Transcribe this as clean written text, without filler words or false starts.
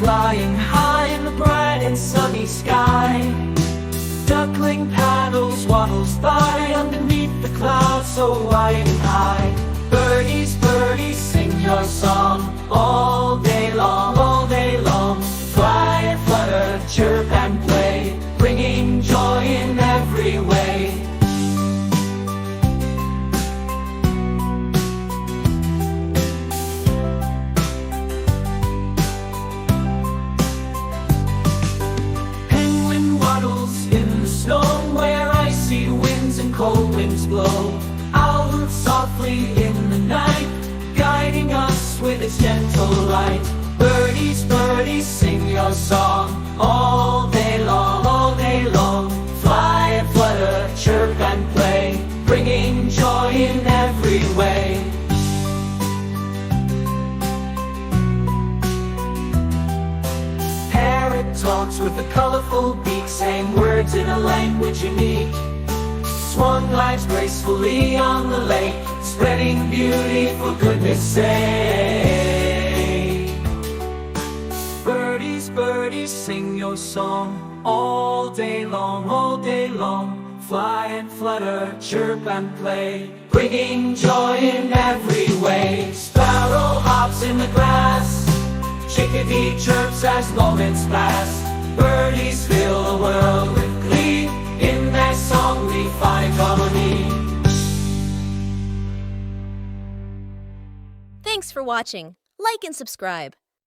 flying high in the bright and sunny sky. Duckling paddles, waddles by underneath the clouds so wide and high. Birdies, birdies, sing your song all day long, all day long. Fly and flutter, chirp and play, bringing joy in every way. Penguin waddles in the snow where icy winds and cold winds blow. Owl hoots softly in the night, guiding us with its gentle light. Birdies, birdies, sing your song all day long, all day long. Fly and flutter, chirp and play, bringing joy in every way. Parrot talks with a colorful beak, saying words in a language unique. Swan glides gracefully on the lake, spreading beauty for goodness sake. Birdies, birdies, sing your song all day long, all day long. Fly and flutter, chirp and play, bringing joy in every way. Sparrow hops in the grass, chickadee chirps as moments pass. Birdies fill the world with glee, in their song we find harmony. Thanks for watching. Like and subscribe.